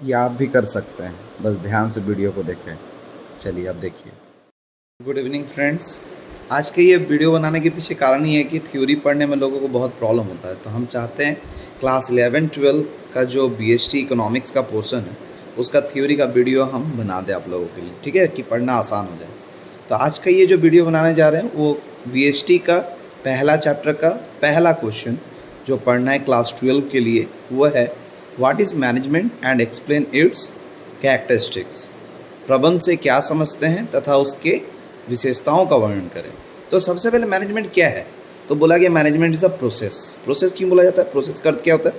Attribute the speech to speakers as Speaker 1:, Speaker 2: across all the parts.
Speaker 1: ये आप भी कर सकते हैं, बस ध्यान से वीडियो को देखें। चलिए अब देखिए। Good evening friends. आज के ये वीडियो बनाने के पीछे कारण ये है कि थ्योरी पढ़ने में लोगों को बहुत प्रॉब्लम होता है, तो हम चाहते हैं क्लास 11-12 का जो बीएसटी इकोनॉमिक्स का पोर्शन है उसका थ्योरी का वीडियो हम बना दें आप लोगों के लिए, ठीक है, कि पढ़ना आसान हो जाए। तो आज का ये जो वीडियो बनाने जा रहे हैं वो बीएसटी का पहला चैप्टर का पहला क्वेश्चन जो पढ़ना है क्लास 12 के लिए, वो है what is management and explain it's characteristics. प्रबंध से क्या समझते हैं तथा उसके विशेषताओं का वर्णन करें। तो सबसे पहले मैनेजमेंट क्या है, तो बोला गया management is a process. Process क्यों बोला जाता है? प्रोसेस का अर्थ क्या होता है?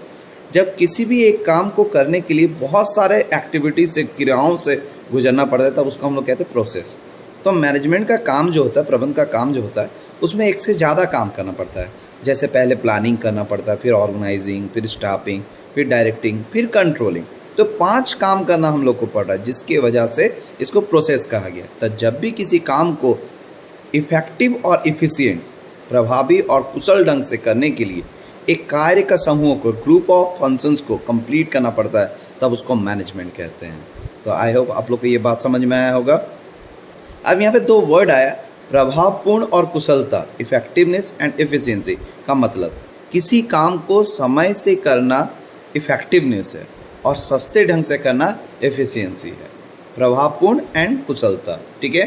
Speaker 1: जब किसी भी एक काम को करने के लिए बहुत सारे एक्टिविटीज से, क्रियाओं से गुजरना पड़ता है, तब उसको हम लोग कहते हैं प्रोसेस। तो मैनेजमेंट का काम जो होता है, प्रबंध का काम जो होता है, उसमें एक से ज़्यादा काम करना पड़ता है। जैसे पहले प्लानिंग करना पड़ता है, फिर ऑर्गेनाइजिंग, फिर स्टाफिंग, फिर डायरेक्टिंग, फिर कंट्रोलिंग। तो 5 काम करना हम लोग को पड़ रहा है, जिसकी वजह से इसको प्रोसेस कहा गया। तो जब भी किसी काम को इफेक्टिव और इफिशिएंट, प्रभावी और कुशल ढंग से करने के लिए एक कार्य का समूह को, ग्रुप ऑफ फंक्शंस को कंप्लीट करना पड़ता है, तब उसको मैनेजमेंट कहते हैं। तो आई होप आप लोग को ये बात समझ में आया होगा। अब यहाँ पे 2 वर्ड आया, प्रभावपूर्ण और कुशलता, इफेक्टिवनेस एंड एफिशिएंसी का मतलब किसी काम को समय से करना इफेक्टिवनेस है और सस्ते ढंग से करना एफिशिएंसी है। प्रभावपूर्ण एंड कुशलता, ठीक है।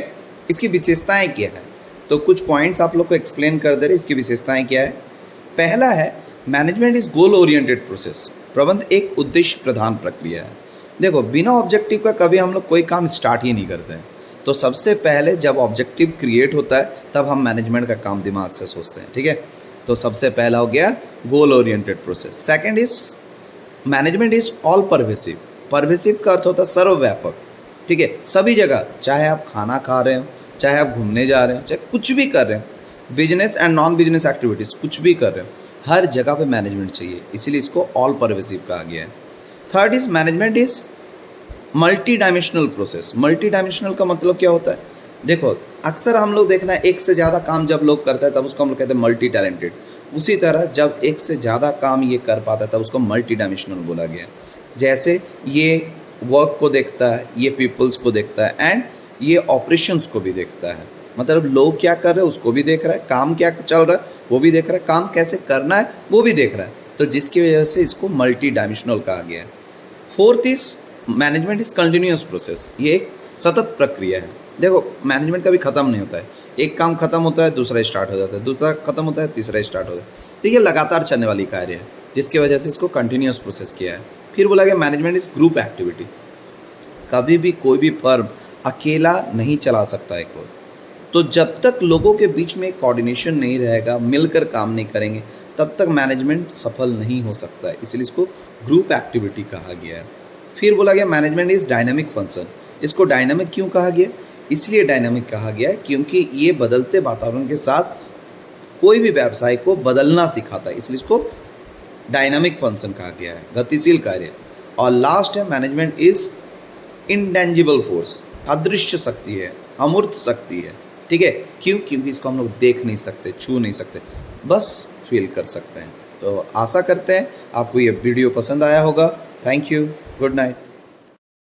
Speaker 1: इसकी विशेषताएं क्या है, तो कुछ पॉइंट्स आप लोग को एक्सप्लेन कर दे रहे। इसकी विशेषताएं क्या है? पहला है management is goal oriented process. प्रबंध एक उद्देश्य प्रधान प्रक्रिया है। देखो, बिना ऑब्जेक्टिव का कभी हम लोग कोई काम स्टार्ट ही नहीं करते हैं। तो सबसे पहले जब ऑब्जेक्टिव क्रिएट होता है तब हम मैनेजमेंट का काम दिमाग से सोचते हैं, ठीक है। तो सबसे पहला हो गया goal oriented process. Second is management is all pervasive. Pervasive का अर्थ होता है सर्वव्यापक, ठीक है, सभी जगह, चाहे आप खाना खा रहे हो, चाहे आप घूमने जा रहे हो, चाहे कुछ भी कर रहे हो, business and non business activities कुछ भी कर रहे हो, हर जगह पे मैनेजमेंट चाहिए, इसीलिए इसको ऑल परवेसिव कहा गया है। Third is management is multi dimensional process. Multi dimensional का मतलब क्या होता है? देखो, अक्सर हम लोग देखना है एक से ज़्यादा काम जब लोग करते हैं तब उसको हम लोग कहते हैं मल्टी टैलेंटेड। उसी तरह जब एक से ज़्यादा काम ये कर पाता है तब उसको मल्टी डायमेंशनल बोला गया है। जैसे ये वर्क को देखता है, ये पीपल्स को देखता है, एंड ये ऑपरेशंस को भी देखता है। मतलब लोग क्या कर रहे हैं उसको भी देख रहा है, काम क्या चल रहा है वो भी देख रहा है, काम कैसे करना है वो भी देख रहा है। तो जिसकी वजह से इसको मल्टी डायमेंशनल कहा गया है। Fourth is management is continuous process. ये एक सतत प्रक्रिया है। देखो, मैनेजमेंट कभी ख़त्म नहीं होता है। एक काम खत्म होता है दूसरा स्टार्ट हो जाता है, दूसरा खत्म होता है तीसरा स्टार्ट हो जाता है। तो ये लगातार चलने वाली कार्य है, जिसकी वजह से इसको कंटिन्यूअस प्रोसेस किया है। फिर बोला गया मैनेजमेंट इज ग्रुप एक्टिविटी। कभी भी कोई भी फर्म अकेला नहीं चला सकता है कोई। तो जब तक लोगों के बीच में कोऑर्डिनेशन नहीं रहेगा, मिलकर काम नहीं करेंगे, तब तक मैनेजमेंट सफल नहीं हो सकता है, इसलिए इसको ग्रुप एक्टिविटी कहा गया है। फिर बोला गया मैनेजमेंट इज डायनामिक फंक्शन। इसको डायनामिक क्यों कहा गया? इसलिए डायनामिक कहा गया है क्योंकि ये बदलते वातावरण के साथ कोई भी व्यवसाय को बदलना सिखाता है, इसलिए इसको डायनामिक फंक्शन कहा गया है, गतिशील कार्य। और लास्ट है मैनेजमेंट इज इंटेंजिबल फोर्स। अदृश्य शक्ति है, अमूर्त शक्ति है, ठीक है। क्यों? क्योंकि इसको हम लोग देख नहीं सकते, छू नहीं सकते, बस फील कर सकते हैं। तो आशा करते हैं आपको ये वीडियो पसंद आया होगा। Thank you, good night.